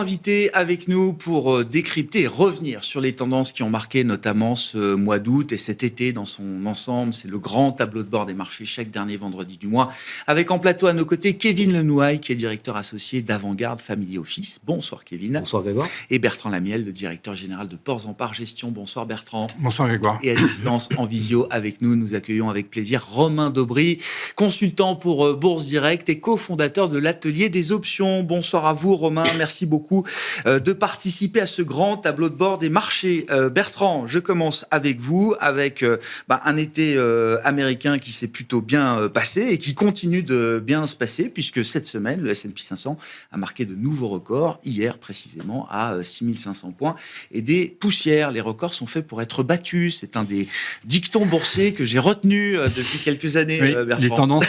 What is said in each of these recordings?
invités avec nous pour décrypter et revenir sur les tendances qui ont marqué notamment ce mois d'août et cet été dans son ensemble. C'est le grand tableau de bord des marchés chaque dernier vendredi du mois. Avec en plateau à nos côtés Kevin Lenouaille, qui est directeur associé d'Avantgarde Family Office. Bonsoir Kevin. Bonsoir Grégoire. Et Bertrand Lamiel, le directeur général de Ports en Part Gestion. Bonsoir Bertrand. Bonsoir Grégoire. Et à distance, en visio avec nous, nous accueillons avec plaisir Romain Daubry, consultant pour Bourse Direct et cofondateur de l'Atelier des Options. Bonsoir à vous Romain, merci beaucoup de participer à ce grand tableau de bord des marchés. Bertrand, je commence avec vous, avec un été américain qui s'est plutôt bien passé et qui continue de bien se passer, puisque cette semaine, le S&P 500 a marqué de nouveaux records, hier précisément à 6500 points, et des poussières. Les records sont faits pour être battus. C'est un des dictons boursiers que j'ai retenu depuis quelques années, oui, Bertrand.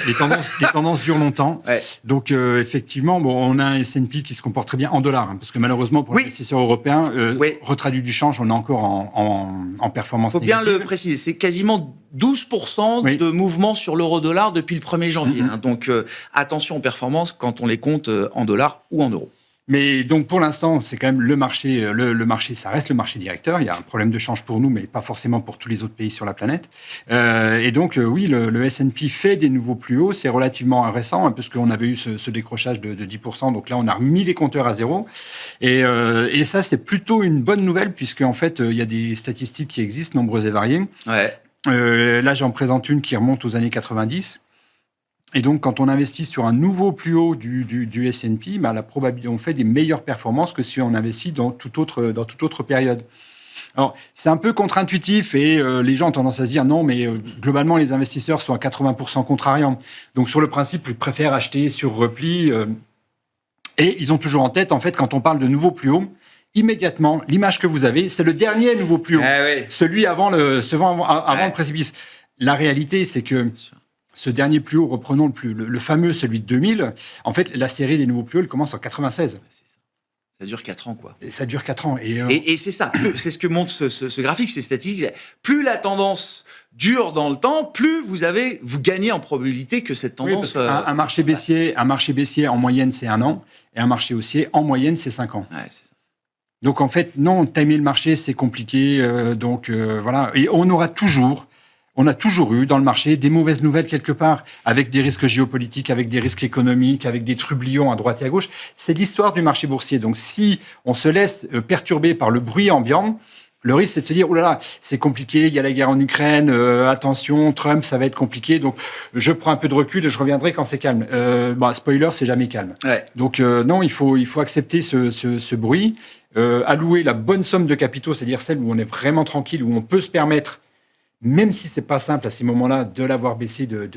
Les tendances durent longtemps. Ouais. Donc, effectivement, on a un S&P qui se comporte très bien en dollars, parce que malheureusement, pour les investisseurs européens, retraduit du change, on est encore en performance négative. Il faut bien le préciser, c'est quasiment 12% de mouvement sur l'euro-dollar depuis le 1er janvier. Donc, attention aux performances quand on les compte en dollars ou en euros. Mais donc, pour l'instant, c'est quand même le marché, ça reste le marché directeur. Il y a un problème de change pour nous, mais pas forcément pour tous les autres pays sur la planète. Et donc, oui, le S&P fait des nouveaux plus hauts. C'est relativement récent, puisqu'on avait eu ce décrochage de 10%. Donc là, on a remis les compteurs à zéro. Et ça, c'est plutôt une bonne nouvelle, puisqu'en fait, il y a des statistiques qui existent, nombreuses et variées. Ouais. Là, j'en présente une qui remonte aux années 90. Et donc, quand on investit sur un nouveau plus haut du S&P, la probabilité, on fait des meilleures performances que si on investit dans toute autre période. Alors, c'est un peu contre-intuitif et les gens ont tendance à se dire non, mais globalement, les investisseurs sont à 80% contrariants. Donc, sur le principe, ils préfèrent acheter sur repli. Et ils ont toujours en tête, en fait, quand on parle de nouveau plus haut, immédiatement, l'image que vous avez, c'est le dernier nouveau plus haut, celui avant le précipice. La réalité, c'est que ce dernier plus haut, reprenons le fameux, celui de 2000, en fait, la série des nouveaux plus hauts, elle commence en 96. Ça dure 4 ans, quoi. Et ça dure 4 ans. Et c'est ça, c'est ce que montre ce graphique, ces statistiques. Plus la tendance dure dans le temps, plus vous gagnez en probabilité que cette tendance... Oui, un marché baissier, en moyenne, c'est 1 an, et un marché haussier, en moyenne, c'est 5 ans. Ouais, c'est ça. Donc, en fait, non, timer le marché, c'est compliqué. Voilà. Et on a toujours eu dans le marché des mauvaises nouvelles quelque part, avec des risques géopolitiques, avec des risques économiques, avec des trublions à droite et à gauche. C'est l'histoire du marché boursier. Donc, si on se laisse perturber par le bruit ambiant, le risque, c'est de se dire, oh là là, c'est compliqué, il y a la guerre en Ukraine, attention, Trump, ça va être compliqué, donc je prends un peu de recul et je reviendrai quand c'est calme. Spoiler, c'est jamais calme. Ouais. Donc, non, il faut accepter ce bruit, allouer la bonne somme de capitaux, c'est-à-dire celle où on est vraiment tranquille, où on peut se permettre, même si c'est pas simple à ces moments-là, de l'avoir baissé de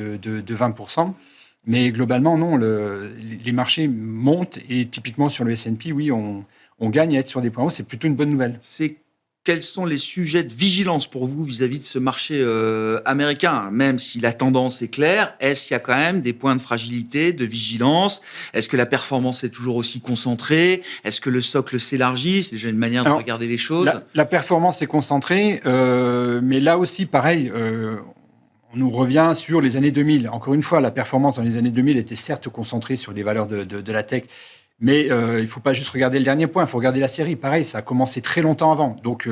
20%. Mais globalement, non, les marchés montent et typiquement sur le S&P, oui, on gagne à être sur des points hauts. C'est plutôt une bonne nouvelle. Quels sont les sujets de vigilance pour vous vis-à-vis de ce marché américain? Même si la tendance est claire, est-ce qu'il y a quand même des points de fragilité, de vigilance? Est-ce que la performance est toujours aussi concentrée? Est-ce que le socle s'élargit? C'est déjà une manière de regarder les choses. La performance est concentrée, mais là aussi, pareil, on nous revient sur les années 2000. Encore une fois, la performance dans les années 2000 était certes concentrée sur les valeurs de la tech, mais il ne faut pas juste regarder le dernier point, il faut regarder la série. Pareil, ça a commencé très longtemps avant. Donc,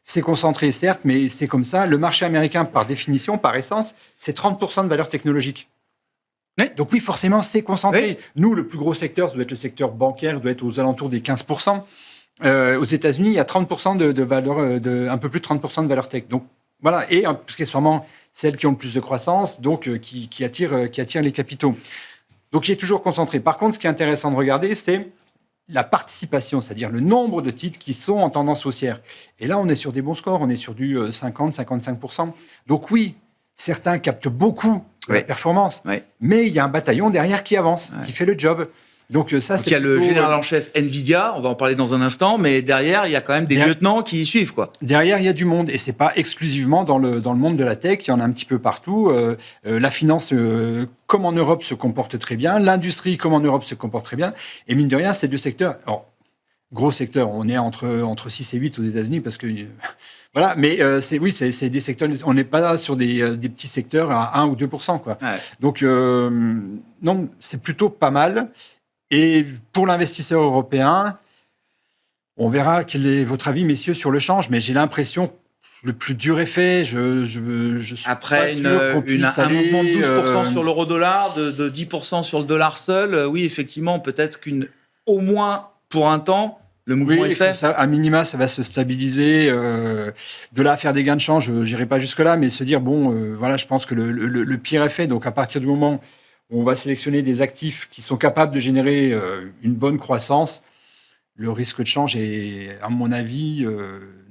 c'est concentré, certes, mais c'est comme ça. Le marché américain, par définition, par essence, c'est 30% de valeur technologique. Oui. Donc oui, forcément, c'est concentré. Oui. Nous, le plus gros secteur, ça doit être le secteur bancaire, doit être aux alentours des 15%. Aux États-Unis, il y a 30% de valeur, un peu plus de 30% de valeur tech. Donc voilà, et sûrement celles qui ont le plus de croissance, donc qui attirent les capitaux. Donc, il est toujours concentré. Par contre, ce qui est intéressant de regarder, c'est la participation, c'est-à-dire le nombre de titres qui sont en tendance haussière. Et là, on est sur des bons scores, on est sur du 50-55%. Donc oui, certains captent beaucoup la performance, mais il y a un bataillon derrière qui avance, qui fait le job. Donc ça, il y a le général en chef Nvidia, on va en parler dans un instant, mais derrière, il y a quand même des lieutenants qui y suivent, quoi. Derrière, il y a du monde, et c'est pas exclusivement dans le monde de la tech, il y en a un petit peu partout. La finance, comme en Europe, se comporte très bien. L'industrie, comme en Europe, se comporte très bien. Et mine de rien, ces deux secteurs... Alors, gros secteur, on est entre 6 et 8 aux États-Unis, parce que... Voilà, mais c'est des secteurs... On n'est pas sur des petits secteurs à 1 ou 2%, quoi. Ouais. Donc, non, c'est plutôt pas mal. Et pour l'investisseur européen, On verra quel est votre avis, messieurs, sur le change, mais j'ai l'impression le plus dur est fait. Je suis Après pas sûr qu'on puisse un aller, mouvement de 12% sur l'euro-dollar, de 10% sur le dollar seul, oui, effectivement, peut-être au moins pour un temps, le mouvement est fait. Ça, à minima, ça va se stabiliser. De là à faire des gains de change, je n'irai pas jusque-là, mais se dire, voilà, je pense que le pire est fait. Donc, à partir du moment où on va sélectionner des actifs qui sont capables de générer une bonne croissance, le risque de change est, à mon avis,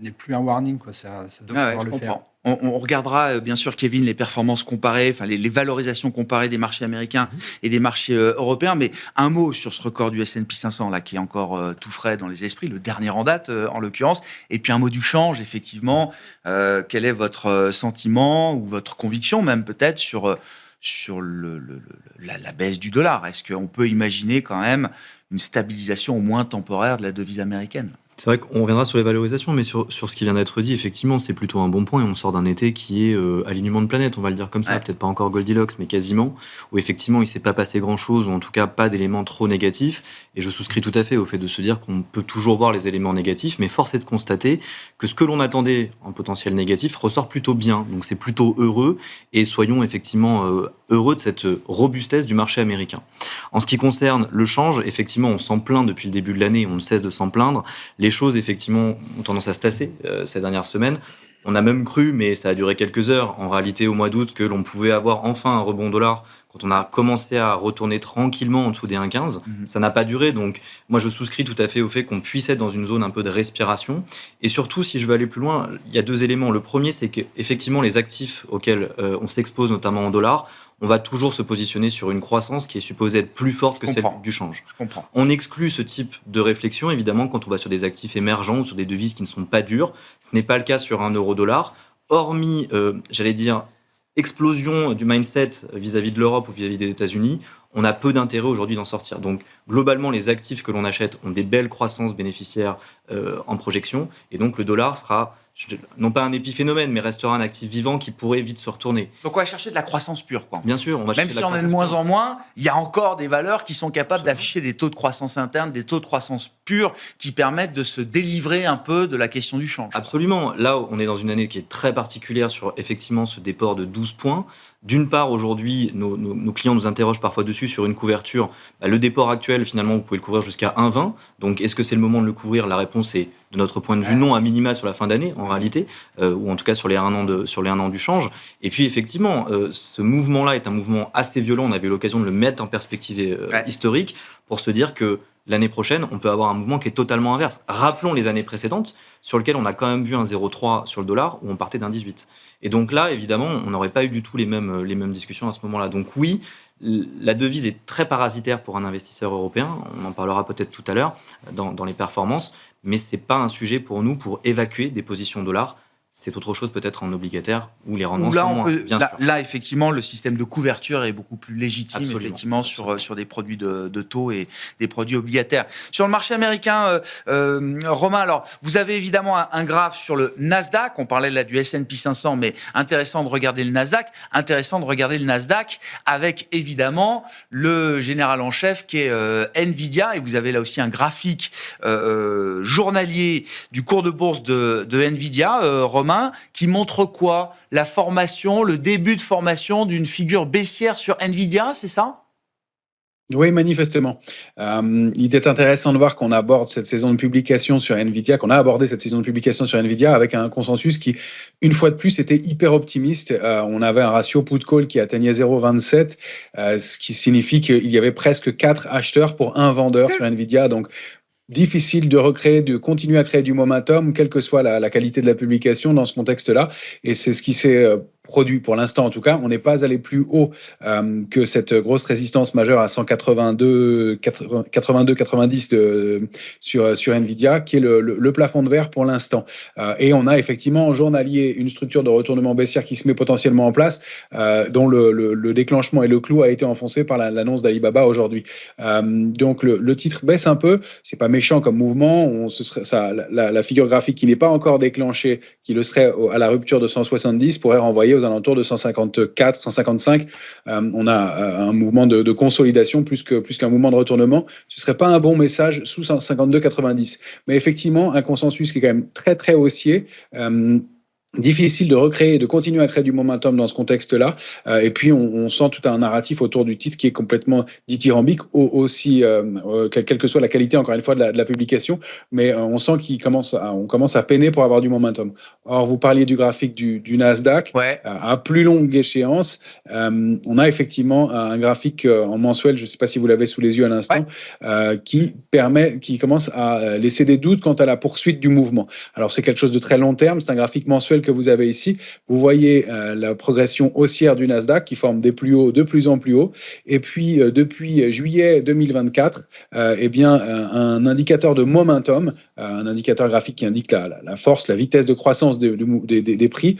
n'est plus un warning, quoi. Ça doit pouvoir le faire. On regardera, bien sûr, Kevin, les performances comparées, enfin les valorisations comparées des marchés américains et des marchés européens. Mais un mot sur ce record du S&P 500, là, qui est encore tout frais dans les esprits, le dernier en date, en l'occurrence. Et puis un mot du change, effectivement. Quel est votre sentiment ou votre conviction, même peut-être, sur la baisse du dollar? Est-ce qu'on peut imaginer quand même une stabilisation au moins temporaire de la devise américaine? C'est vrai qu'on reviendra sur les valorisations, mais sur ce qui vient d'être dit, effectivement, c'est plutôt un bon point. Et on sort d'un été qui est alignement de planète, on va le dire comme ça. Ouais. Peut-être pas encore Goldilocks, mais quasiment. Où effectivement, il ne s'est pas passé grand-chose, ou en tout cas pas d'éléments trop négatifs. Et je souscris tout à fait au fait de se dire qu'on peut toujours voir les éléments négatifs, mais force est de constater que ce que l'on attendait en potentiel négatif ressort plutôt bien. Donc c'est plutôt heureux. Et soyons effectivement heureux de cette robustesse du marché américain. En ce qui concerne le change, effectivement, on s'en plaint depuis le début de l'année, on ne cesse de s'en plaindre. Les choses, effectivement, ont tendance à se tasser ces dernières semaines. On a même cru, mais ça a duré quelques heures, en réalité, au mois d'août, que l'on pouvait avoir enfin un rebond dollar quand on a commencé à retourner tranquillement en dessous des 1,15. Ça n'a pas duré, donc moi je souscris tout à fait au fait qu'on puisse être dans une zone un peu de respiration. Et surtout, si je veux aller plus loin, il y a deux éléments. Le premier, c'est qu'effectivement, les actifs auxquels on s'expose, notamment en dollars, on va toujours se positionner sur une croissance qui est supposée être plus forte que celle du change. Je comprends. On exclut ce type de réflexion, évidemment, quand on va sur des actifs émergents ou sur des devises qui ne sont pas dures. Ce n'est pas le cas sur un euro-dollar. Hormis, explosion du mindset vis-à-vis de l'Europe ou vis-à-vis des États-Unis, on a peu d'intérêt aujourd'hui d'en sortir. Donc, globalement, les actifs que l'on achète ont des belles croissances bénéficiaires en projection. Et donc, le dollar sera, non pas un épiphénomène, mais restera un actif vivant qui pourrait vite se retourner. Donc, on va chercher de la croissance pure, quoi. Bien sûr. On va même si on est de moins en moins, il y a encore des valeurs qui sont capables d'afficher des taux de croissance interne, des taux de croissance pure qui permettent de se délivrer un peu de la question du change. Absolument. Là, on est dans une année qui est très particulière sur, effectivement, ce déport de 12 points. D'une part, aujourd'hui, nos clients nous interrogent parfois dessus sur une couverture. Le déport actuel, finalement, vous pouvez le couvrir jusqu'à 1,20. Donc, est-ce que c'est le moment de le couvrir? La réponse est, de notre point de vue, non, à minima sur la fin d'année, en réalité, ou en tout cas sur les 1 an du change. Et puis, effectivement, ce mouvement-là est un mouvement assez violent. On avait eu l'occasion de le mettre en perspective historique pour se dire que l'année prochaine, on peut avoir un mouvement qui est totalement inverse. Rappelons les années précédentes, sur lesquelles on a quand même vu un 0,3 sur le dollar, où on partait d'un 18. Et donc là, évidemment, on n'aurait pas eu du tout les mêmes discussions à ce moment-là. Donc oui, la devise est très parasitaire pour un investisseur européen. On en parlera peut-être tout à l'heure dans les performances. Mais ce n'est pas un sujet pour nous pour évacuer des positions dollars. C'est autre chose peut-être en obligataire où les rendements sont moins, bien sûr. Là, effectivement, le système de couverture est beaucoup plus légitime. Absolument. Effectivement, sur des produits de taux et des produits obligataires. Sur le marché américain, Romain, alors, vous avez évidemment un graphe sur le Nasdaq. On parlait là du S&P 500, mais intéressant de regarder le Nasdaq. Intéressant de regarder le Nasdaq avec, évidemment, le général en chef qui est Nvidia. Et vous avez là aussi un graphique journalier du cours de bourse de Nvidia, Romain, qui montre quoi? La formation, le début de formation d'une figure baissière sur Nvidia, c'est ça? Oui, manifestement. Il était intéressant de voir qu'on aborde cette saison de publication sur Nvidia, qu'on a abordé cette saison de publication sur Nvidia avec un consensus qui, une fois de plus, était hyper optimiste. On avait un ratio put-call qui atteignait 0,27, ce qui signifie qu'il y avait presque 4 acheteurs pour un vendeur sur Nvidia. Donc, difficile de continuer à créer du momentum, quelle que soit la qualité de la publication dans ce contexte-là. Et c'est ce qui s'est produit pour l'instant, en tout cas. On n'est pas allé plus haut que cette grosse résistance majeure à 182,90 sur Nvidia, qui est le plafond de verre pour l'instant. Et on a effectivement en journalier une structure de retournement baissière qui se met potentiellement en place, dont le déclenchement et le clou a été enfoncé par l'annonce d'Alibaba aujourd'hui. Donc le titre baisse un peu. C'est pas méchant comme mouvement. La figure graphique qui n'est pas encore déclenchée, qui le serait à la rupture de 170, pourrait renvoyer aux alentours de 154, 155. On a un mouvement de consolidation plus qu'un mouvement de retournement. Ce ne serait pas un bon message sous 152,90. Mais effectivement, un consensus qui est quand même très, très haussier. Difficile de recréer, de continuer à créer du momentum dans ce contexte-là. Et puis, on sent tout un narratif autour du titre qui est complètement dithyrambique, aussi, quelle que soit la qualité, encore une fois, de la publication. Mais on sent qu'on commence à peiner pour avoir du momentum. Or, vous parliez du graphique du Nasdaq. Ouais. À plus longue échéance, on a effectivement un graphique en mensuel, je ne sais pas si vous l'avez sous les yeux à l'instant, qui commence à laisser des doutes quant à la poursuite du mouvement. Alors, c'est quelque chose de très long terme. C'est un graphique mensuel que vous avez ici. Vous voyez la progression haussière du Nasdaq qui forme des plus hauts de plus en plus haut. Et puis, depuis juillet 2024, un indicateur de momentum, un indicateur graphique qui indique la force, la vitesse de croissance des prix,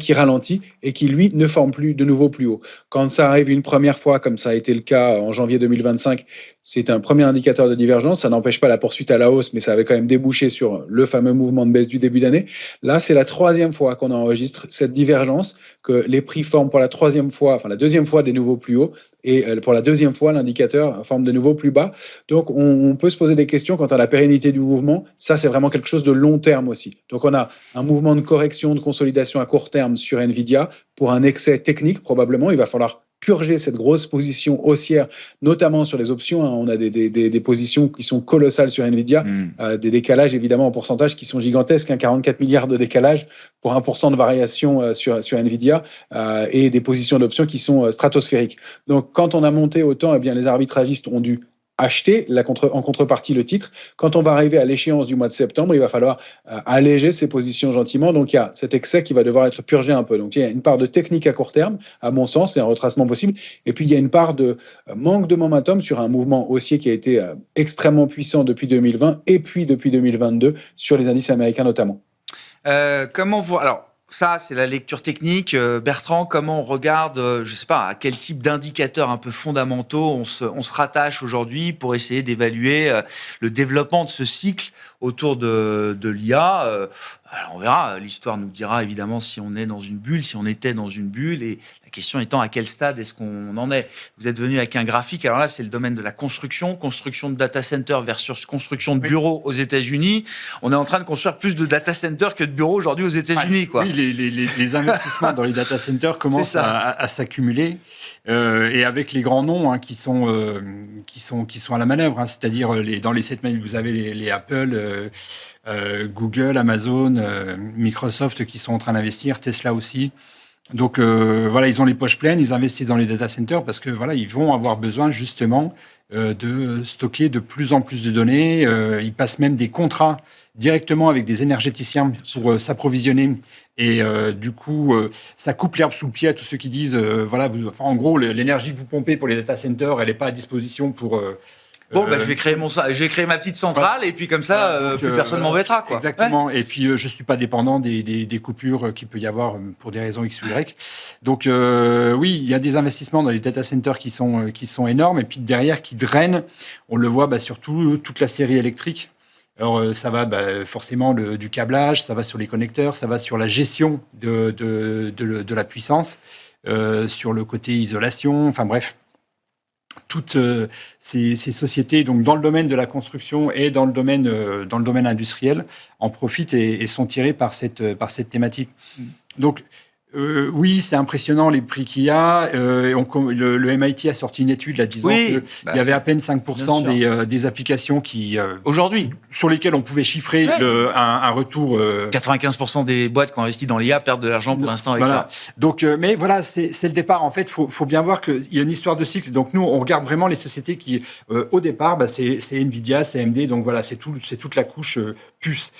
qui ralentit et qui, lui, ne forme plus de nouveau plus haut. Quand ça arrive une première fois, comme ça a été le cas en janvier 2025, c'est un premier indicateur de divergence. Ça n'empêche pas la poursuite à la hausse, mais ça avait quand même débouché sur le fameux mouvement de baisse du début d'année. Là, c'est la troisième fois qu'on enregistre cette divergence, que les prix forment pour la deuxième fois des nouveaux plus hauts, et pour la deuxième fois, l'indicateur forme de nouveau plus bas. Donc, on peut se poser des questions quant à la pérennité du mouvement. Ça, c'est vraiment quelque chose de long terme aussi. Donc, on a un mouvement de correction, de consolidation à court terme sur Nvidia pour un excès technique, probablement. Il va falloir purger cette grosse position haussière, notamment sur les options. On a des positions qui sont colossales sur Nvidia, des décalages évidemment en pourcentage qui sont gigantesques, 44 milliards de décalage pour 1% de variation sur Nvidia, et des positions d'options qui sont stratosphériques. Donc quand on a monté autant, les arbitragistes ont dû acheter en contrepartie le titre. Quand on va arriver à l'échéance du mois de septembre, il va falloir alléger ses positions gentiment. Donc, il y a cet excès qui va devoir être purgé un peu. Donc, il y a une part de technique à court terme, à mon sens, et un retracement possible. Et puis, il y a une part de manque de momentum sur un mouvement haussier qui a été extrêmement puissant depuis 2020 et puis depuis 2022 sur les indices américains notamment. Comment vous... Alors, ça, c'est la lecture technique. Bertrand, comment on regarde, je ne sais pas, à quel type d'indicateurs un peu fondamentaux on se rattache aujourd'hui pour essayer d'évaluer le développement de ce cycle autour de l'IA. Alors on verra, l'histoire nous dira évidemment si on est dans une bulle, si on était dans une bulle, et la question étant à quel stade est-ce qu'on en est. Vous êtes venu avec un graphique, alors là c'est le domaine de la construction de data center versus construction de bureaux aux États-Unis. On est en train de construire plus de data centers que de bureaux aujourd'hui aux États-Unis. Quoi. Oui, les investissements dans les data centers commencent à s'accumuler, et avec les grands noms qui sont à la manœuvre, c'est-à-dire dans les 7 mails, vous avez les Apple, Google, Amazon, Microsoft qui sont en train d'investir, Tesla aussi. Donc ils ont les poches pleines, ils investissent dans les data centers parce que ils vont avoir besoin justement de stocker de plus en plus de données. Ils passent même des contrats directement avec des énergéticiens pour s'approvisionner. Et du coup, ça coupe l'herbe sous le pied à tous ceux qui disent en gros, l'énergie que vous pompez pour les data centers, elle n'est pas à disposition pour... je vais créer ma petite centrale, et puis comme ça, plus personne m'embêtera. Quoi. Exactement. Ouais. Et puis, je ne suis pas dépendant des coupures qu'il peut y avoir pour des raisons X ou Y. Donc, oui, il y a des investissements dans les data centers qui sont énormes, et puis derrière, qui drainent, on le voit surtout toute la série électrique. Alors, ça va forcément du câblage, ça va sur les connecteurs, ça va sur la gestion de la puissance, sur le côté isolation, enfin bref. Toutes ces sociétés, donc dans le domaine de la construction et dans le domaine industriel, en profitent et sont tirées par cette thématique. Donc, oui, c'est impressionnant les prix qu'il y a. Le MIT a sorti une étude disant qu'il y avait à peine 5% des applications aujourd'hui, sur lesquelles on pouvait chiffrer un retour. 95% des boîtes qui ont investi dans l'IA perdent de l'argent pour l'instant avec ça. Donc, mais voilà, c'est le départ. En fait, faut bien voir qu'il y a une histoire de cycle. Donc nous, on regarde vraiment les sociétés qui, au départ, c'est Nvidia, c'est AMD. Donc voilà, c'est toute la couche puce.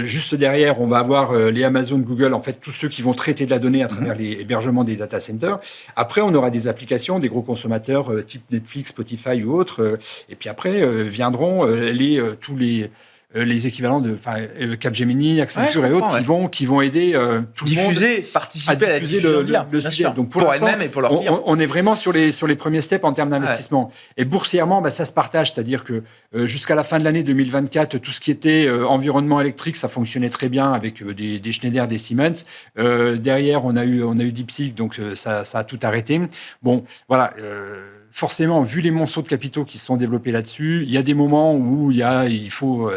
Juste derrière, on va avoir les Amazon, Google, en fait, tous ceux qui vont traiter de la donnée à travers les hébergements des data centers. Après, on aura des applications, des gros consommateurs type Netflix, Spotify ou autres. Et puis après, viendront tous les les équivalents de Capgemini, Accenture et autres qui vont aider tout le monde participer à la diffusion le sujet. Sûr. Donc pour elles-mêmes et pour leurs clients. On est vraiment sur les premiers steps en termes d'investissement. Et boursièrement, ça se partage, c'est-à-dire que jusqu'à la fin de l'année 2024, tout ce qui était environnement électrique, ça fonctionnait très bien avec des Schneider, des Siemens. Derrière, on a eu DeepSeek, donc ça a tout arrêté. Bon, voilà. Forcément, vu les monceaux de capitaux qui se sont développés là-dessus, il y a des moments où il faut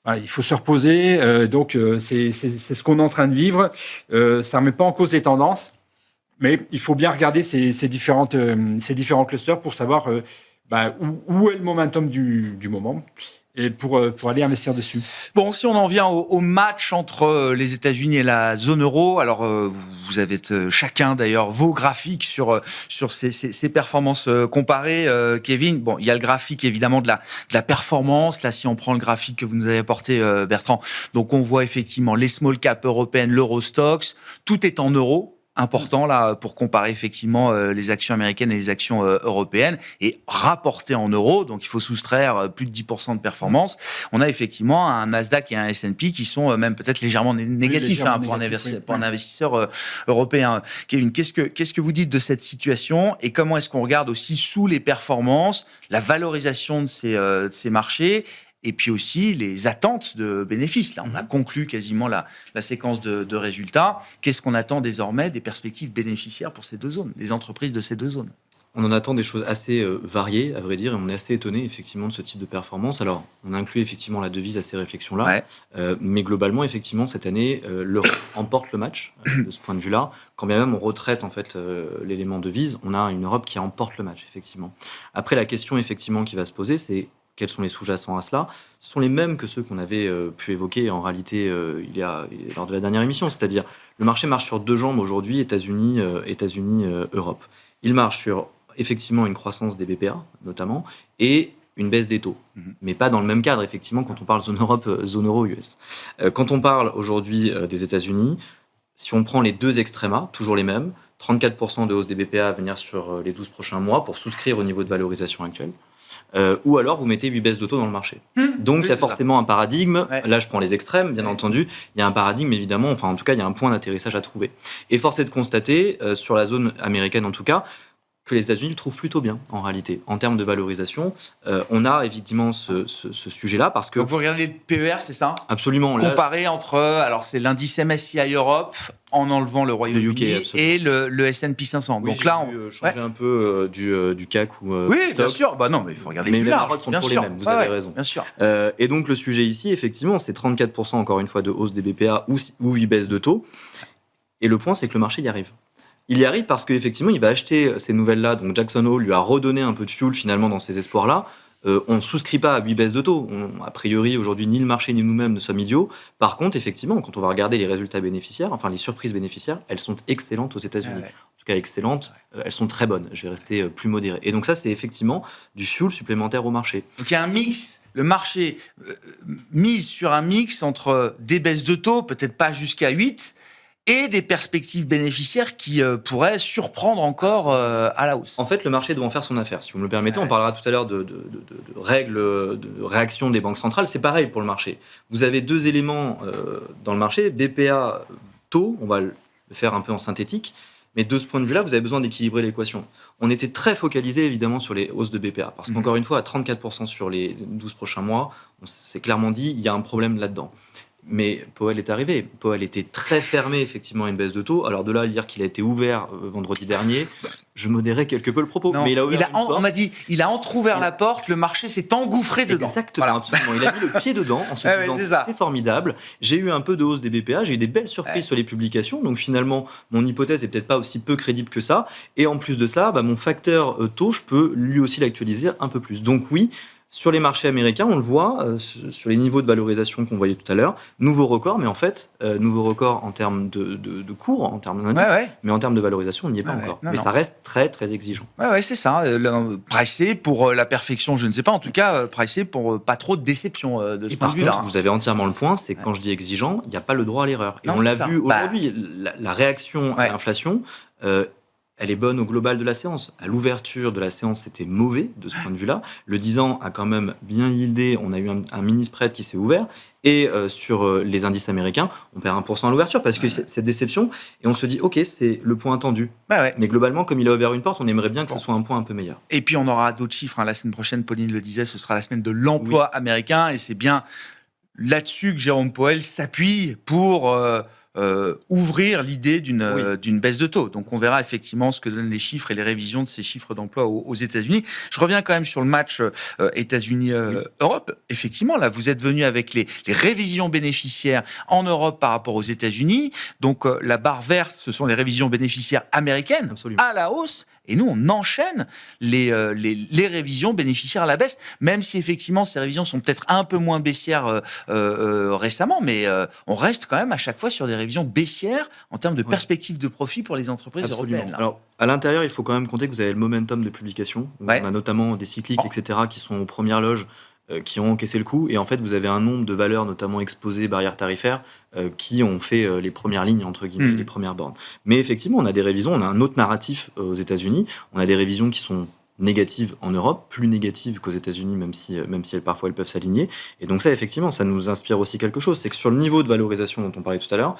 se reposer. Donc, c'est ce qu'on est en train de vivre. Ça ne remet pas en cause les tendances, mais il faut bien regarder ces différents clusters pour savoir où est le momentum du moment et pour aller investir dessus. Bon, si on en vient au match entre les États-Unis et la zone euro, alors vous avez chacun d'ailleurs vos graphiques sur ces performances comparées. Kevin, bon, il y a le graphique évidemment de la performance. Là, si on prend le graphique que vous nous avez apporté, Bertrand, donc on voit effectivement les small cap européennes, l'Eurostoxx, tout est en euros. Important là pour comparer effectivement les actions américaines et les actions européennes et rapporter en euros, donc il faut soustraire plus de 10% de performance. On a effectivement un Nasdaq et un S&P qui sont même peut-être légèrement négatifs pour un investisseur européen. Kevin, qu'est-ce que vous dites de cette situation et comment est-ce qu'on regarde aussi sous les performances la valorisation de ces marchés? Et puis aussi les attentes de bénéfices. Là, on a conclu quasiment la séquence de résultats. Qu'est-ce qu'on attend désormais des perspectives bénéficiaires pour ces deux zones, les entreprises de ces deux zones? On en attend des choses assez variées, à vrai dire, et on est assez étonné effectivement de ce type de performance. Alors, on inclut effectivement la devise à ces réflexions-là, mais globalement, effectivement, cette année, l'Europe emporte le match de ce point de vue-là. Quand bien même on retraite en fait l'élément devise, on a une Europe qui emporte le match, effectivement. Après, la question effectivement qui va se poser, c'est quels sont les sous-jacents à cela? Ce sont les mêmes que ceux qu'on avait pu évoquer en réalité lors de la dernière émission. C'est-à-dire, le marché marche sur deux jambes aujourd'hui, États-Unis, Europe. Il marche sur effectivement une croissance des BPA, notamment, et une baisse des taux. Mais pas dans le même cadre, effectivement, quand on parle zone Europe, zone euro, US. Quand on parle aujourd'hui des États-Unis, si on prend les deux extrémas, toujours les mêmes, 34% de hausse des BPA à venir sur les 12 prochains mois pour souscrire au niveau de valorisation actuel. Ou alors vous mettez 8 baisses de taux dans le marché. Donc il y a forcément un paradigme, là je prends les extrêmes bien entendu, il y a un paradigme évidemment, enfin en tout cas il y a un point d'atterrissage à trouver. Et force est de constater, sur la zone américaine en tout cas, que les États-Unis le trouvent plutôt bien en réalité. En termes de valorisation, on a évidemment ce sujet-là parce que... Donc vous regardez le PER, c'est ça? Absolument. Comparé entre, alors c'est l'indice MSCI Europe, en enlevant le Royaume-Uni et le S&P 500. Oui, donc là, on change un peu du CAC ou oui, du bien stock. sûr. Bah non, mais il faut regarder mais plus les large. marottes sont toujours les mêmes. Vous avez raison. Bien sûr. Et donc le sujet ici, effectivement, c'est 34% encore une fois de hausse des BPA ou 8 baisses de taux. Et le point, c'est que le marché y arrive. Il y arrive parce qu'effectivement, il va acheter ces nouvelles-là. Donc Jackson Hole lui a redonné un peu de fuel finalement dans ces espoirs-là. On ne souscrit pas à 8 baisses de taux. A priori, aujourd'hui, ni le marché ni nous-mêmes ne sommes idiots. Par contre, effectivement, quand on va regarder les résultats bénéficiaires, enfin les surprises bénéficiaires, elles sont excellentes aux États-Unis. En tout cas, excellentes, elles sont très bonnes. Je vais rester plus modéré. Et donc ça, c'est effectivement du fuel supplémentaire au marché. Donc il y a un mix. Le marché mise sur un mix entre des baisses de taux, peut-être pas jusqu'à 8, et des perspectives bénéficiaires qui pourraient surprendre encore à la hausse. En fait, le marché doit en faire son affaire. Si vous me le permettez, on parlera tout à l'heure de règles de réaction des banques centrales. C'est pareil pour le marché. Vous avez deux éléments dans le marché, BPA, taux, on va le faire un peu en synthétique, mais de ce point de vue-là, vous avez besoin d'équilibrer l'équation. On était très focalisé évidemment sur les hausses de BPA, parce qu'encore une fois, à 34% sur les 12 prochains mois, on s'est clairement dit, il y a un problème là-dedans. Mais Powell est arrivé. Powell était très fermé, effectivement, à une baisse de taux. Alors, de là à dire qu'il a été ouvert vendredi dernier, je modérais quelque peu le propos. Non, mais on m'a dit, il a entrouvert la porte, le marché s'est engouffré dedans. Exactement, voilà. Absolument. Il a mis le pied dedans en se disant, c'est formidable. J'ai eu un peu de hausse des BPA, j'ai eu des belles surprises sur les publications. Donc, finalement, mon hypothèse est peut-être pas aussi peu crédible que ça. Et en plus de cela, mon facteur taux, je peux lui aussi l'actualiser un peu plus. Donc, oui, sur les marchés américains, on le voit, sur les niveaux de valorisation qu'on voyait tout à l'heure, nouveau record, mais en fait, nouveau record en termes de cours, en termes d'indice, mais en termes de valorisation, on n'y est pas encore. Mais ça reste très, très exigeant. Ouais, c'est ça. Pricé pour la perfection, je ne sais pas. En tout cas, pricé pour pas trop de déception de ce point de vue-là. Par contre, vous avez entièrement le point, c'est que quand je dis exigeant, il n'y a pas le droit à l'erreur. Et on l'a vu aujourd'hui, la réaction à l'inflation elle est bonne au global de la séance. À l'ouverture de la séance, c'était mauvais de ce point de vue-là. Le 10 ans a quand même bien yieldé. On a eu un mini spread qui s'est ouvert. Et sur les indices américains, on perd 1% à l'ouverture parce que c'est cette déception. Et on se dit, OK, c'est le point attendu. Mais globalement, comme il a ouvert une porte, on aimerait bien que ce soit un point un peu meilleur. Et puis, on aura d'autres chiffres. La semaine prochaine, Pauline le disait, ce sera la semaine de l'emploi américain. Et c'est bien là-dessus que Jérôme Powell s'appuie pour ouvrir l'idée d'une baisse de taux. Donc, on verra effectivement ce que donnent les chiffres et les révisions de ces chiffres d'emploi aux États-Unis. Je reviens quand même sur le match États-Unis-Europe. Effectivement, là, vous êtes venu avec les révisions bénéficiaires en Europe par rapport aux États-Unis. Donc, la barre verte, ce sont les révisions bénéficiaires américaines à la hausse. Et nous, on enchaîne les révisions bénéficiaires à la baisse, même si effectivement ces révisions sont peut-être un peu moins baissières récemment, mais on reste quand même à chaque fois sur des révisions baissières en termes de perspectives de profit pour les entreprises européennes. Là. Alors, à l'intérieur, il faut quand même compter que vous avez le momentum de publication. On a notamment des cycliques, etc., qui sont aux premières loges, qui ont encaissé le coup. Et en fait, vous avez un nombre de valeurs, notamment exposées, barrières tarifaires, qui ont fait les premières lignes, entre guillemets, les premières bornes. Mais effectivement, on a des révisions, on a un autre narratif aux États-Unis. On a des révisions qui sont négatives en Europe, plus négatives qu'aux États-Unis, même si parfois elles peuvent s'aligner. Et donc ça, effectivement, ça nous inspire aussi quelque chose. C'est que sur le niveau de valorisation dont on parlait tout à l'heure,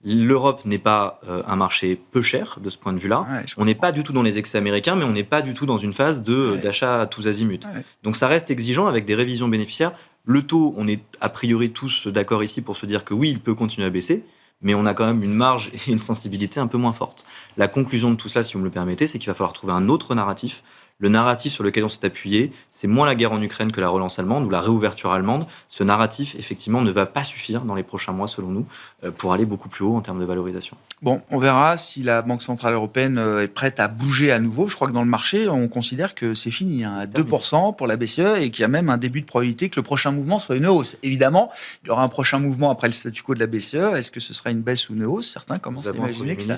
l'Europe n'est pas un marché peu cher de ce point de vue-là. On n'est pas du tout dans les excès américains, mais on n'est pas du tout dans une phase d'achat à tous azimuts. Donc ça reste exigeant avec des révisions bénéficiaires. Le taux, on est a priori tous d'accord ici pour se dire que oui, il peut continuer à baisser, mais on a quand même une marge et une sensibilité un peu moins forte. La conclusion de tout cela, si vous me le permettez, c'est qu'il va falloir trouver un autre narratif. Le narratif sur lequel on s'est appuyé, c'est moins la guerre en Ukraine que la relance allemande ou la réouverture allemande. Ce narratif, effectivement, ne va pas suffire dans les prochains mois, selon nous, pour aller beaucoup plus haut en termes de valorisation. Bon, on verra si la Banque Centrale Européenne est prête à bouger à nouveau. Je crois que dans le marché, on considère que c'est fini, à 2% pour la BCE, et qu'il y a même un début de probabilité que le prochain mouvement soit une hausse. Évidemment, il y aura un prochain mouvement après le statu quo de la BCE. Est-ce que ce sera une baisse ou une hausse ? Certains commencent à imaginer que ça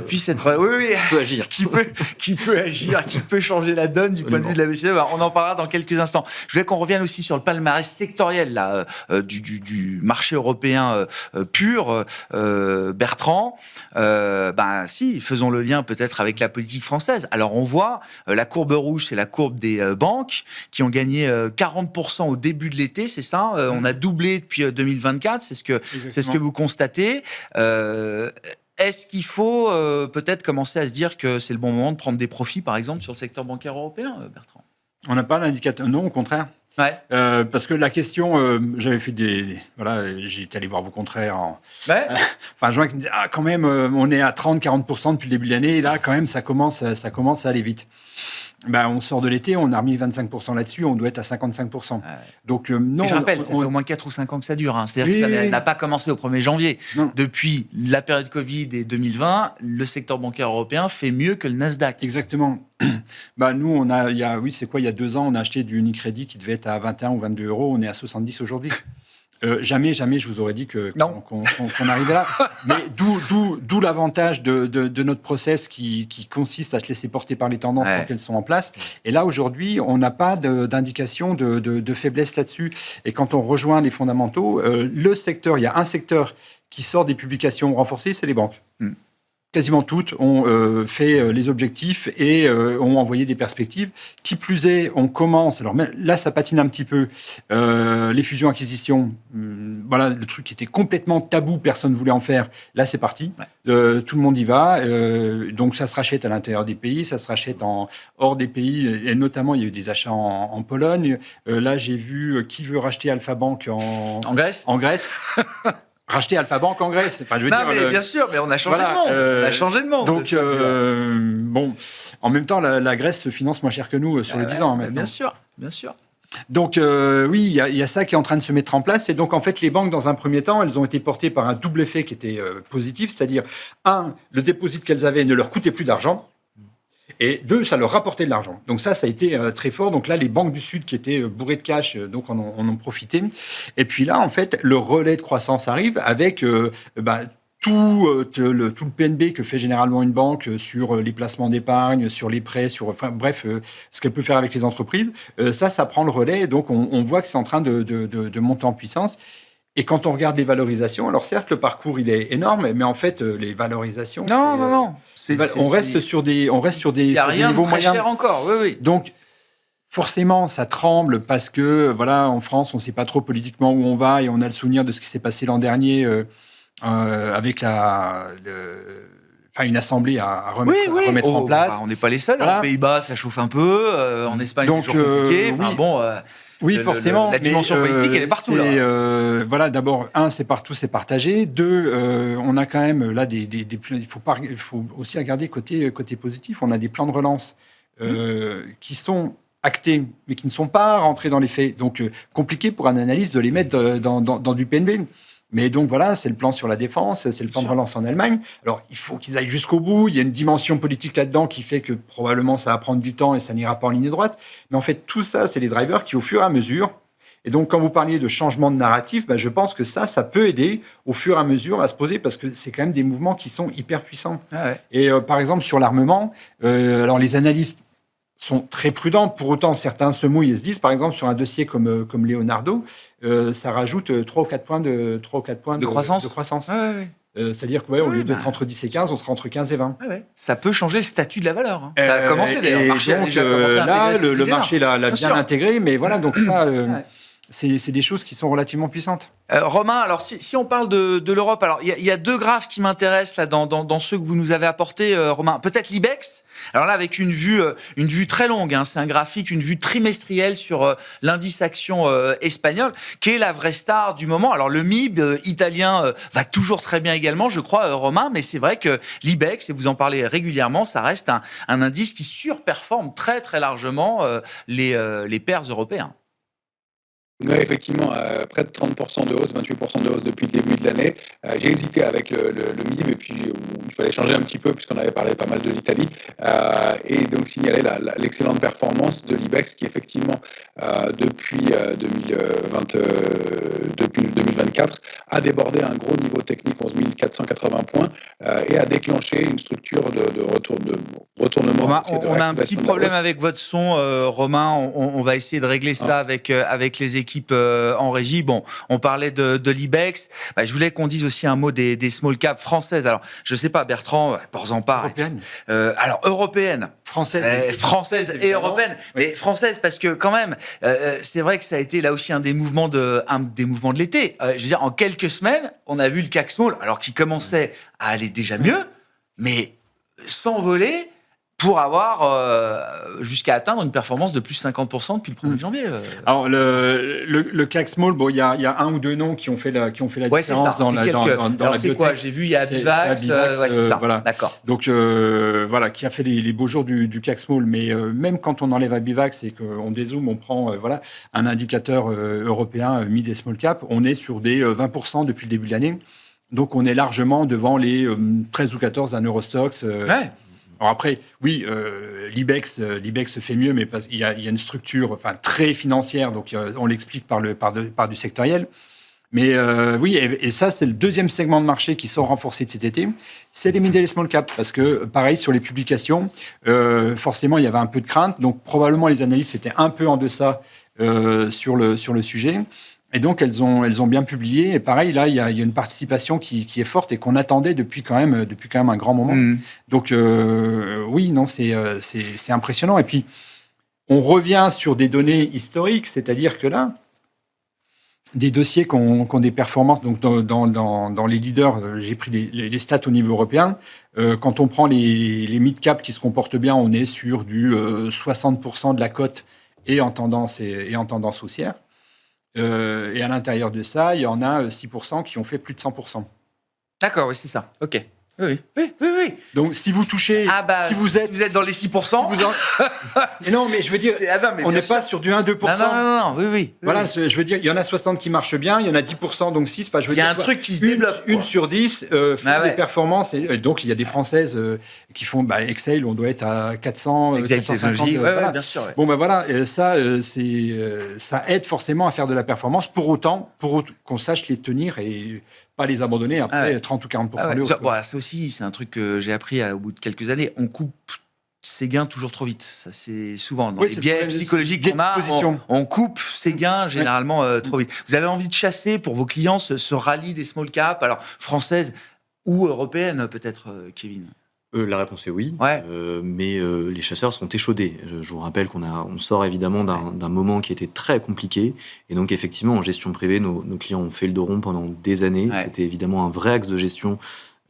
puisse être... qui peut agir. qui peut agir, qui peut changer la donne du point de vue de la BCE. On en parlera dans quelques instants. Je voulais qu'on revienne aussi sur le palmarès sectoriel là, du marché européen pur. Bertrand, faisons le lien peut-être avec la politique française. Alors on voit, la courbe rouge, c'est la courbe des banques qui ont gagné 40% au début de l'été, c'est ça ? On a doublé depuis 2024, c'est ce que vous constatez. Est-ce qu'il faut peut-être commencer à se dire que c'est le bon moment de prendre des profits, par exemple, sur le secteur bancaire européen, Bertrand ? On n'a pas d'indicateur. Non, au contraire. Parce que la question, j'avais fait j'ai été allé voir vos confrères fin juin, qui me disaient quand même, on est à 30-40% depuis le début de l'année, et là, quand même, ça commence à aller vite. On sort de l'été, on a remis 25% là-dessus, on doit être à 55%. Donc, non. Et je rappelle, ça fait au moins 4 ou 5 ans que ça dure. C'est-à-dire que ça n'a pas commencé au 1er janvier. Non. Depuis la période Covid et 2020, le secteur bancaire européen fait mieux que le Nasdaq. Exactement. Nous, il y a 2 ans, on a acheté du Unicredit qui devait être à 21 ou 22 euros, on est à 70 aujourd'hui. Jamais, je vous aurais dit qu'on arrivait là. Mais d'où l'avantage de notre process qui consiste à se laisser porter par les tendances tant qu'elles sont en place. Et là, aujourd'hui, on n'a pas d'indication de faiblesse là-dessus. Et quand on rejoint les fondamentaux, il y a un secteur qui sort des publications renforcées, c'est les banques. Quasiment toutes ont fait les objectifs et ont envoyé des perspectives. Qui plus est, on commence... Alors là, ça patine un petit peu. Les fusions-acquisitions, le truc qui était complètement tabou, personne ne voulait en faire. Là, c'est parti. Tout le monde y va. Donc, ça se rachète à l'intérieur des pays, ça se rachète hors des pays. Et notamment, il y a eu des achats en Pologne. Là, j'ai vu qui veut racheter Alpha Bank en Grèce. En Grèce. Racheter Alpha Bank en Grèce. Bien sûr, mais on a changé de monde. On a changé de monde. Donc, en même temps, la Grèce se finance moins cher que nous sur les 10 ans. Bien sûr. Donc, il y a ça qui est en train de se mettre en place. Et donc, en fait, les banques, dans un premier temps, elles ont été portées par un double effet qui était positif. C'est-à-dire, le dépôt qu'elles avaient ne leur coûtait plus d'argent. Et 2, ça leur rapportait de l'argent. Donc ça a été très fort. Donc là, les banques du Sud qui étaient bourrées de cash, donc en ont profité. Et puis là, en fait, le relais de croissance arrive avec tout le PNB que fait généralement une banque sur les placements d'épargne, sur les prêts, ce qu'elle peut faire avec les entreprises. Ça prend le relais. Et donc, on voit que c'est en train de monter en puissance. Et quand on regarde les valorisations, alors certes, le parcours, il est énorme, mais en fait, les valorisations... Non. On reste sur des Il n'y a rien de niveaux très moyens. cher encore, oui. Donc, forcément, ça tremble parce que, voilà, en France, on ne sait pas trop politiquement où on va et on a le souvenir de ce qui s'est passé l'an dernier avec une assemblée à remettre en place. On n'est pas les seuls. Voilà. Aux Pays-Bas, ça chauffe un peu. En Espagne, c'est toujours compliqué. Oui, forcément. La dimension politique, elle est partout. Voilà, d'abord, c'est partout, c'est partagé. Deux, on a quand même là il faut aussi regarder côté positif. On a des plans de relance qui sont actés, mais qui ne sont pas rentrés dans les faits. Donc, compliqué pour un analyste de les mettre dans du PNB. Mais donc voilà, c'est le plan sur la défense, c'est le plan de relance en Allemagne. Alors, il faut qu'ils aillent jusqu'au bout. Il y a une dimension politique là-dedans qui fait que probablement ça va prendre du temps et ça n'ira pas en ligne droite. Mais en fait, tout ça, c'est les drivers qui, au fur et à mesure... Et donc, quand vous parliez de changement de narratif, je pense que ça peut aider au fur et à mesure à se poser parce que c'est quand même des mouvements qui sont hyper puissants. Et par exemple, sur l'armement, alors les analystes sont très prudents. Pour autant, certains se mouillent et se disent, par exemple, sur un dossier comme Leonardo, ça rajoute 3 ou 4 points de croissance. C'est-à-dire qu'au lieu d'être entre 10 et 15, on sera entre 15 et 20. Ça peut changer le statut de la valeur. Ça a commencé d'ailleurs. Le marché a déjà commencé à intégrer le marché l'a bien intégré, mais voilà, donc ça... C'est des choses qui sont relativement puissantes. Romain, alors si on parle de l'Europe, alors il y a 2 graphes qui m'intéressent là dans ceux que vous nous avez apportés, Romain. Peut-être l'IBEX. Alors là, avec une vue très longue, c'est un graphique, une vue trimestrielle sur l'indice action espagnol, qui est la vraie star du moment. Alors le MIB italien va toujours très bien également, je crois, Romain, mais c'est vrai que l'IBEX, et vous en parlez régulièrement, ça reste un indice qui surperforme très très largement les pairs européens. Oui, effectivement, près de 30% de hausse, 28% de hausse depuis le début de l'année. J'ai hésité avec le MIB et puis il fallait changer un petit peu puisqu'on avait parlé pas mal de l'Italie et donc signaler l'excellente performance de l'IBEX qui effectivement depuis 2024 a débordé un gros niveau technique, 11 480 points et a déclenché une structure de retournement. Romain, on a un petit problème avec votre son, Romain. On va essayer de régler ça avec les équipes en régie. Bon, on parlait de l'IBEX. Je voulais qu'on dise aussi un mot des small caps françaises. Alors, je sais pas, Bertrand, en parle. Européenne. Alors, européenne. Française Et européenne. Oui. Mais française, parce que quand même, c'est vrai que ça a été là aussi un des mouvements de l'été. Je veux dire, en quelques semaines, on a vu le CAC Small, alors qu'il commençait à aller déjà mieux, mais s'envoler pour avoir jusqu'à atteindre une performance de plus 50% depuis le 1er janvier. Alors, le CAC Small, il y a un ou deux noms qui ont fait la différence dans la biotech. Quoi J'ai vu, il y a Abivax. C'est ça. Voilà. D'accord. Donc, voilà, qui a fait les beaux jours du CAC Small. Mais même quand on enlève Abivax et qu'on dézoome, on prend un indicateur européen mid et small cap, on est sur des 20% depuis le début de l'année. Donc, on est largement devant les 13 ou 14 d'un Eurostoxx. Alors après, oui, l'IBEX fait mieux, mais il y a une structure très financière, donc on l'explique par du sectoriel. Mais oui, et ça, c'est le deuxième segment de marché qui sort renforcé de cet été, c'est les mid et les small cap, parce que pareil, sur les publications, forcément, il y avait un peu de crainte, donc probablement les analystes étaient un peu en deçà sur le sujet. Et donc, elles ont bien publié. Et pareil, là, il y a une participation qui est forte et qu'on attendait depuis quand même un grand moment. Donc, oui, non, c'est impressionnant. Et puis, on revient sur des données historiques, c'est-à-dire que là, des dossiers qui ont des performances, donc dans les leaders, j'ai pris les stats au niveau européen. Quand on prend les mid-cap qui se comportent bien, on est sur du 60% de la cote et en tendance haussière. Et à l'intérieur de ça, il y en a 6% qui ont fait plus de 100%. D'accord, oui, c'est ça. OK. Oui. Donc, si vous touchez... si vous êtes dans les 6%... Mais non, mais je veux dire, on n'est pas sur du 1-2%. Non, oui. Voilà, je veux dire, il y en a 60 qui marchent bien, il y en a 10%, donc 6. Il y a un truc qui se développe. Une sur 10 font des performances. Et donc, il y a des Françaises qui font Excel, on doit être à 400, 450. Voilà. Bien sûr. Ouais. Bon, voilà, ça aide forcément à faire de la performance. Pour autant qu'on sache les tenir et pas les abandonner après 30 ou 40% de hausse. Ça aussi, c'est un truc que j'ai appris au bout de quelques années. On coupe ses gains toujours trop vite. Ça, c'est souvent dans Oui, les c'est biais le psychologiques biais qu'on de a. disposition. On coupe ses gains généralement trop vite. Vous avez envie de chasser pour vos clients ce rallye des small caps, alors françaises ou européennes peut-être, Kevin? La réponse est oui, Ouais. mais les chasseurs sont échaudés. Je vous rappelle on sort évidemment d'un moment qui était très compliqué, et donc effectivement en gestion privée, nos clients ont fait le dos rond pendant des années. Ouais. C'était évidemment un vrai axe de gestion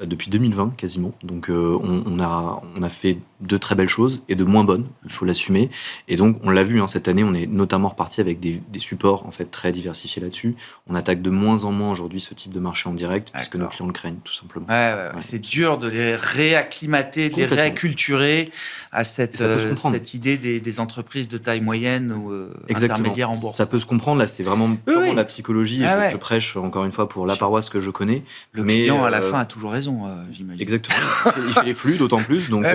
depuis 2020 quasiment. Donc on a fait de très belles choses et de moins bonnes, il faut l'assumer. Et donc on l'a vu cette année, on est notamment reparti avec des supports en fait très diversifiés là-dessus. On attaque de moins en moins aujourd'hui ce type de marché en direct puisque nos clients le craignent tout simplement. Ouais. C'est dur de les réacclimater, de les réacculturer à cette idée des entreprises de taille moyenne ou intermédiaire en bourse. Ça peut se comprendre, là c'est vraiment purement la psychologie, et je prêche encore une fois pour la paroisse que je connais. Le client à la fin a toujours raison, j'imagine. Exactement, il fait les flux d'autant plus, donc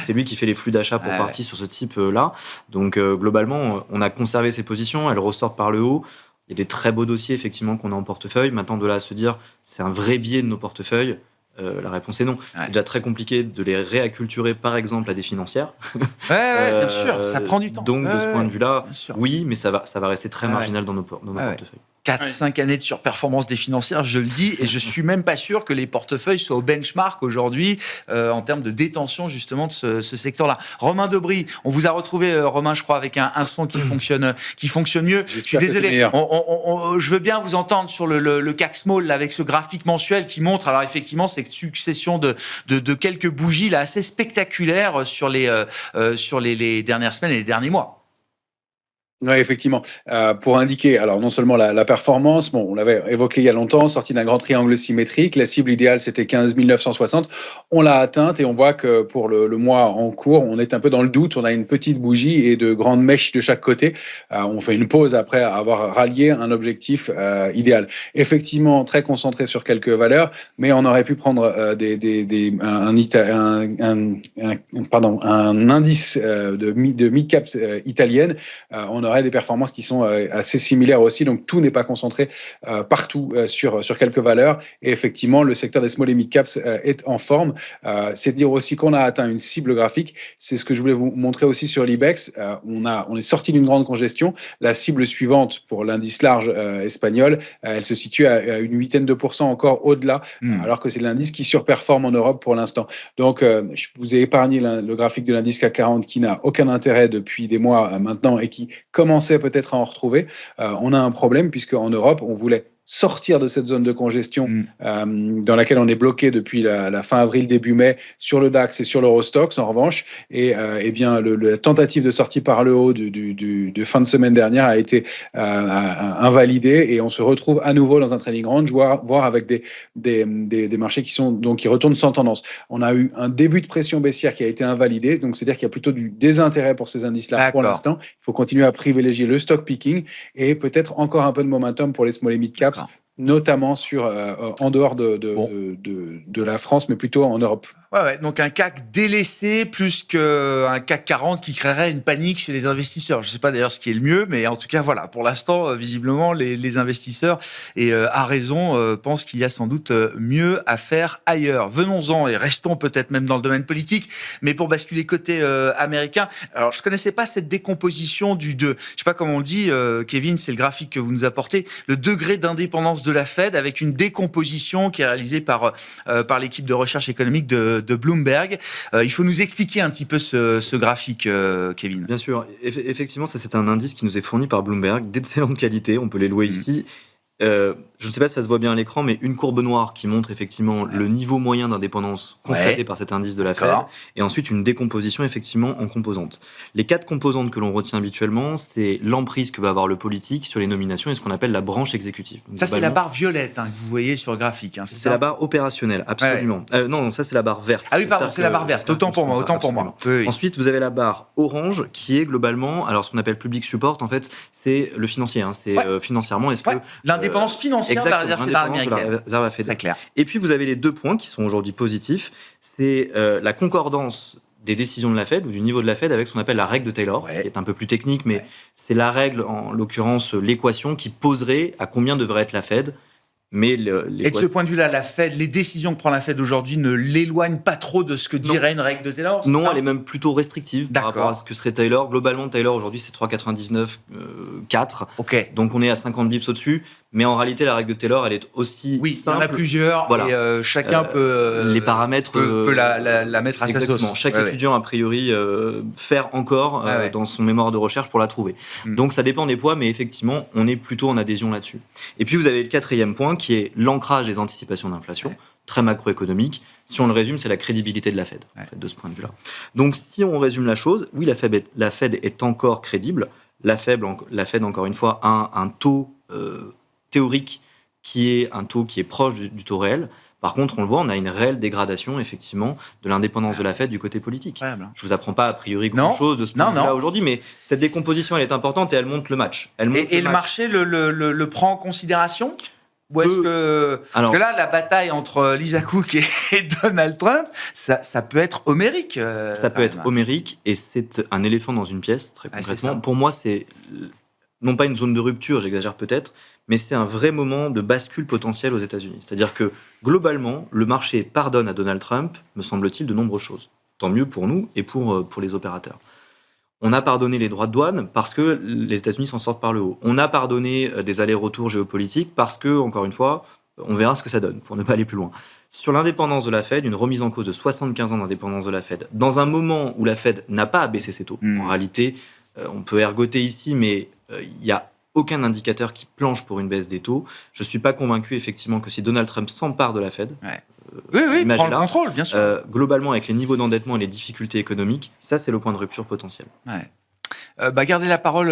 c'est lui qui fait les flux d'achat pour partie sur ce type-là. Donc globalement, on a conservé ses positions, elles ressortent par le haut. Il y a des très beaux dossiers effectivement qu'on a en portefeuille. Maintenant, de là à se dire c'est un vrai biais de nos portefeuilles, la réponse est non. C'est déjà très compliqué de les réacculturer par exemple à des financières. Bien sûr, ça prend du temps. Donc de ce point de vue-là, oui, mais ça va rester très marginal dans nos portefeuilles. 4-5 années de surperformance des financières, je le dis, et je suis même pas sûr que les portefeuilles soient au benchmark aujourd'hui en termes de détention justement de ce secteur-là. Romain Dobry, on vous a retrouvé, Romain, je crois, avec un son qui fonctionne mieux. Je suis désolé, je veux bien vous entendre sur le CAC Small là, avec ce graphique mensuel qui montre, alors effectivement, cette succession de quelques bougies là, assez spectaculaires sur les dernières semaines et les derniers mois. Oui, effectivement. Pour indiquer, alors non seulement la performance, on l'avait évoqué il y a longtemps, sorti d'un grand triangle symétrique, la cible idéale c'était 15 960, on l'a atteinte et on voit que pour le mois en cours, on est un peu dans le doute, on a une petite bougie et de grandes mèches de chaque côté. On fait une pause après avoir rallié un objectif idéal. Effectivement, très concentré sur quelques valeurs, mais on aurait pu prendre un indice de mid-caps italienne. On aurait des performances qui sont assez similaires aussi, donc tout n'est pas concentré partout sur quelques valeurs, et effectivement le secteur des small et mid caps est en forme. C'est dire aussi qu'on a atteint une cible graphique, c'est ce que je voulais vous montrer aussi sur l'IBEX. On est sorti d'une grande congestion, la cible suivante pour l'indice large espagnol, elle se situe à une 8% encore au-delà, alors que c'est l'indice qui surperforme en Europe pour l'instant. Donc je vous ai épargné le graphique de l'indice CAC 40 qui n'a aucun intérêt depuis des mois maintenant et qui commençait peut-être à en retrouver. On a un problème puisque en Europe, on voulait sortir de cette zone de congestion dans laquelle on est bloqué depuis la fin avril, début mai sur le DAX et sur l'Eurostoxx en revanche. Et bien, la tentative de sortie par le haut de fin de semaine dernière a été invalidée et on se retrouve à nouveau dans un trading range, voire avec des marchés qui retournent sans tendance. On a eu un début de pression baissière qui a été invalidé, donc c'est-à-dire qu'il y a plutôt du désintérêt pour ces indices-là pour l'instant. Il faut continuer à privilégier le stock picking et peut-être encore un peu de momentum pour les small et mid caps, notamment en dehors de la France, mais plutôt en Europe. Ouais, donc un CAC délaissé plus qu'un CAC 40 qui créerait une panique chez les investisseurs. Je ne sais pas d'ailleurs ce qui est le mieux, mais en tout cas, voilà, pour l'instant, visiblement, les investisseurs, et à raison, pensent qu'il y a sans doute mieux à faire ailleurs. Venons-en et restons peut-être même dans le domaine politique, mais pour basculer côté américain. Alors, je ne connaissais pas cette décomposition je ne sais pas comment on le dit, Kevin, c'est le graphique que vous nous apportez, le degré d'indépendance de la Fed avec une décomposition qui est réalisée par l'équipe de recherche économique de Bloomberg. Il faut nous expliquer un petit peu ce graphique, Kevin. Bien sûr. Effectivement, ça c'est un indice qui nous est fourni par Bloomberg, d'excellente qualité, on peut les louer ici. Je ne sais pas si ça se voit bien à l'écran, mais une courbe noire qui montre effectivement le niveau moyen d'indépendance constaté par cet indice de la Fed, et ensuite une décomposition effectivement en composantes. Les 4 composantes que l'on retient habituellement, c'est l'emprise que va avoir le politique sur les nominations et ce qu'on appelle la branche exécutive. Donc, ça, c'est la barre violette que vous voyez sur le graphique. C'est la barre opérationnelle, absolument. Non, ça c'est la barre verte. Ah oui, pardon, c'est la barre verte. Autant pour moi. Oui. Ensuite, vous avez la barre orange qui est globalement, alors ce qu'on appelle public support, en fait, c'est le financier. C'est financièrement, est-ce que l'indépendance financière de la Réserve fédérale américaine. Très clair. Et puis vous avez les 2 points qui sont aujourd'hui positifs, c'est la concordance des décisions de la Fed ou du niveau de la Fed avec ce qu'on appelle la règle de Taylor, qui est un peu plus technique, mais c'est la règle, en l'occurrence l'équation qui poserait à combien devrait être la Fed Mais Et de ce point de vue-là, la Fed, les décisions que prend la Fed aujourd'hui ne l'éloignent pas trop de ce que dirait une règle de Taylor? Non, elle est même plutôt restrictive par D'accord. rapport à ce que serait Taylor. Globalement, Taylor aujourd'hui c'est 3,99, 4. Ok. Donc on est à 50 bips au-dessus. Mais en réalité, la règle de Taylor, elle est aussi Oui, simple. il y en a plusieurs. Voilà. Et chacun peut. Les paramètres. peut la mettre à sa sauce. Exactement. Chaque Ouais, étudiant, a priori, faire encore Ouais. dans son mémoire de recherche pour la trouver. Donc ça dépend des poids, mais effectivement, on est plutôt en adhésion là-dessus. Et puis vous avez le 4e point qui est l'ancrage des anticipations d'inflation, très macroéconomique. Si on le résume, c'est la crédibilité de la Fed, en fait, de ce point de vue-là. Donc si on résume la chose, oui, la Fed est encore crédible. La Fed, encore une fois, a un taux théorique qui est un taux qui est proche du taux réel. Par contre, on le voit, on a une réelle dégradation, effectivement, de l'indépendance de la Fed du côté politique. Incroyable. Je ne vous apprends pas, a priori, grand-chose de ce point de vue-là aujourd'hui, mais cette décomposition, elle est importante et elle monte le match. Et le marché le prend en considération? Ou est-ce que... Alors, parce que là, la bataille entre Lisa Cook et Donald Trump, ça peut être homérique. Ça peut être homérique, et c'est un éléphant dans une pièce, très concrètement. Pour moi, c'est non pas une zone de rupture, j'exagère peut-être, mais c'est un vrai moment de bascule potentielle aux États-Unis. C'est-à-dire que, globalement, le marché pardonne à Donald Trump, me semble-t-il, de nombreuses choses. Tant mieux pour nous et pour les opérateurs. On a pardonné les droits de douane parce que les États-Unis s'en sortent par le haut. On a pardonné des allers-retours géopolitiques parce que, encore une fois, on verra ce que ça donne, pour ne pas aller plus loin. Sur l'indépendance de la Fed, une remise en cause de 75 ans d'indépendance de la Fed, dans un moment où la Fed n'a pas abaissé ses taux. En réalité, on peut ergoter ici, mais il n'y a aucun indicateur qui planche pour une baisse des taux. Je ne suis pas convaincu, effectivement, que si Donald Trump s'empare de la Fed, oui, prend le contrôle, bien sûr. Globalement, avec les niveaux d'endettement et les difficultés économiques, ça, c'est le point de rupture potentiel. Ouais. Gardez la parole,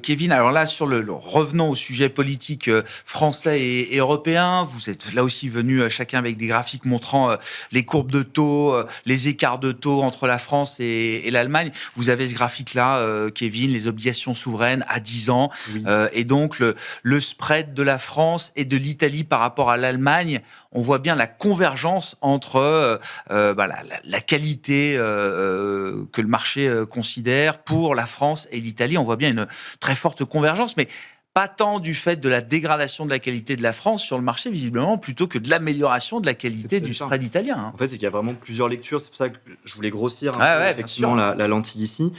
Kevin. Alors là, revenons au sujet politique français et européen. Vous êtes là aussi venus chacun avec des graphiques montrant les courbes de taux, les écarts de taux entre la France et l'Allemagne. Vous avez ce graphique-là, Kevin, les obligations souveraines à 10 ans. Oui. Et donc, le spread de la France et de l'Italie par rapport à l'Allemagne. On voit bien la convergence entre la qualité que le marché considère pour la France et l'Italie. On voit bien une très forte convergence, mais pas tant du fait de la dégradation de la qualité de la France sur le marché, visiblement, plutôt que de l'amélioration de la qualité du spread italien. En fait, c'est qu'il y a vraiment plusieurs lectures. C'est pour ça que je voulais grossir effectivement la lentille ici.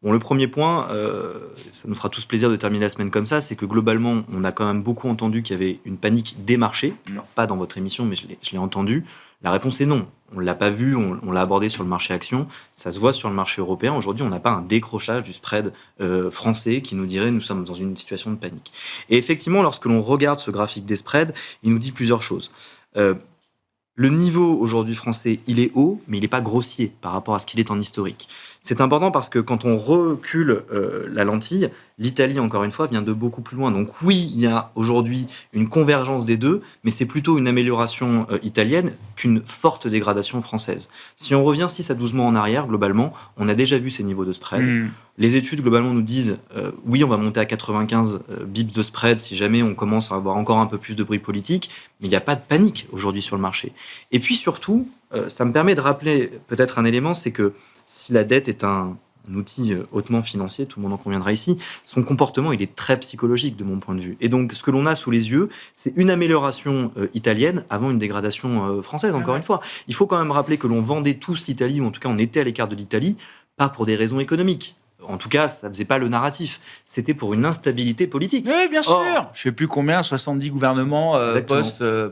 Bon, le premier point, ça nous fera tous plaisir de terminer la semaine comme ça, c'est que globalement, on a quand même beaucoup entendu qu'il y avait une panique des marchés. Alors, pas dans votre émission, mais je l'ai entendu. La réponse est non. On ne l'a pas vu, on l'a abordé sur le marché action. Ça se voit sur le marché européen. Aujourd'hui, on n'a pas un décrochage du spread français qui nous dirait nous sommes dans une situation de panique. Et effectivement, lorsque l'on regarde ce graphique des spreads, il nous dit plusieurs choses. Le niveau aujourd'hui français, il est haut, mais il n'est pas grossier par rapport à ce qu'il est en historique. C'est important parce que quand on recule la lentille, l'Italie, encore une fois, vient de beaucoup plus loin. Donc oui, il y a aujourd'hui une convergence des deux, mais c'est plutôt une amélioration italienne qu'une forte dégradation française. Si on revient 6 à 12 mois en arrière, globalement, on a déjà vu ces niveaux de spread. Les études, globalement, nous disent oui, on va monter à 95 bips de spread si jamais on commence à avoir encore un peu plus de bruit politique, mais il n'y a pas de panique aujourd'hui sur le marché. Et puis surtout, ça me permet de rappeler peut-être un élément, c'est que si la dette est un outil hautement financier, tout le monde en conviendra ici, son comportement, il est très psychologique de mon point de vue. Et donc, ce que l'on a sous les yeux, c'est une amélioration italienne avant une dégradation française, encore une fois. Il faut quand même rappeler que l'on vendait tous l'Italie, ou en tout cas on était à l'écart de l'Italie, pas pour des raisons économiques. En tout cas, ça ne faisait pas le narratif. C'était pour une instabilité politique. Oui, bien sûr. Je ne sais plus combien, 70 gouvernements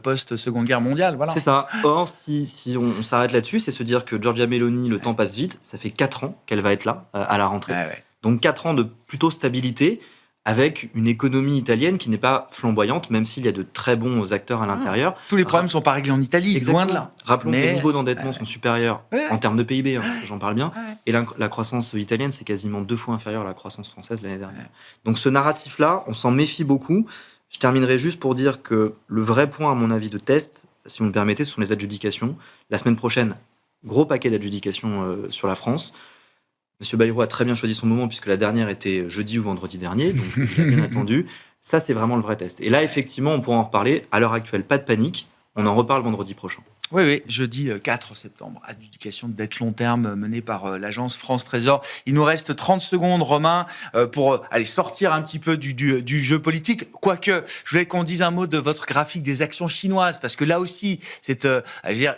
post-Seconde Guerre mondiale. Voilà. C'est ça. Or, si on s'arrête là-dessus, c'est se dire que Giorgia Meloni, le temps passe vite. Ça fait 4 ans qu'elle va être là, à la rentrée. Donc 4 ans de plutôt stabilité, avec une économie italienne qui n'est pas flamboyante, même s'il y a de très bons acteurs à l'intérieur. Tous les problèmes ne sont pas réglés en Italie, loin de là. Rappelons que les niveaux d'endettement sont supérieurs en termes de PIB, j'en parle bien, et la croissance italienne, c'est quasiment 2 fois inférieure à la croissance française l'année dernière. Donc ce narratif-là, on s'en méfie beaucoup. Je terminerai juste pour dire que le vrai point, à mon avis, de test, si vous me permettez, ce sont les adjudications. La semaine prochaine, gros paquet d'adjudications sur la France. Monsieur Bayrou a très bien choisi son moment puisque la dernière était jeudi ou vendredi dernier, donc il a bien attendu. Ça, c'est vraiment le vrai test. Et là, effectivement, on pourra en reparler. À l'heure actuelle, pas de panique. On en reparle vendredi prochain. Oui, oui, jeudi 4 septembre, adjudication de dette long terme menée par l'agence France Trésor. Il nous reste 30 secondes, Romain, pour aller sortir un petit peu du jeu politique. Quoique, je voulais qu'on dise un mot de votre graphique des actions chinoises, parce que là aussi, c'est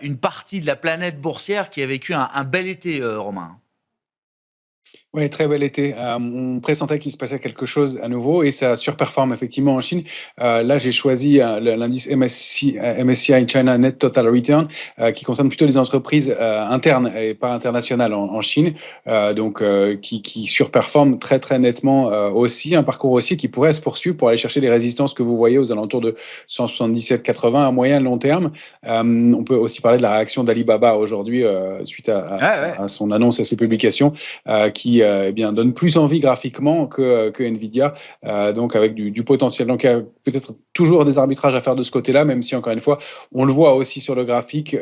une partie de la planète boursière qui a vécu un bel été, Romain. Oui, très bel été. On pressentait qu'il se passait quelque chose à nouveau et ça surperforme effectivement en Chine. Là, j'ai choisi l'indice MSCI China Net Total Return qui concerne plutôt les entreprises internes et pas internationales en Chine, qui surperforme très très nettement aussi, un parcours aussi qui pourrait se poursuivre pour aller chercher les résistances que vous voyez aux alentours de 177,80 à moyen long terme. On peut aussi parler de la réaction d'Alibaba aujourd'hui suite à son annonce, à ses publications, qui donne plus envie graphiquement que Nvidia, donc avec du potentiel. Donc il y a peut-être toujours des arbitrages à faire de ce côté-là, même si encore une fois, on le voit aussi sur le graphique,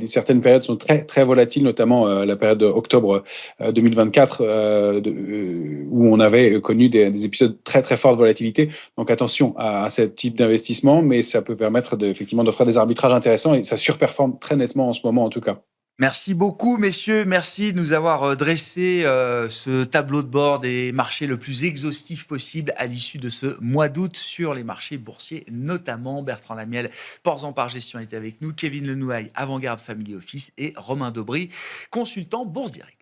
certaines périodes sont très très volatiles, notamment la période d'octobre 2024 où on avait connu des épisodes très très forts de volatilité. Donc attention à ce type d'investissement, mais ça peut permettre effectivement d'offrir des arbitrages intéressants et ça surperforme très nettement en ce moment en tout cas. Merci beaucoup, messieurs. Merci de nous avoir dressé ce tableau de bord des marchés le plus exhaustif possible à l'issue de ce mois d'août sur les marchés boursiers, notamment Bertrand Lamiel, Porzan par Gestion était avec nous, Kevin Lenouaille, Avant-Garde Family Office et Romain Daubry, consultant Bourse Direct.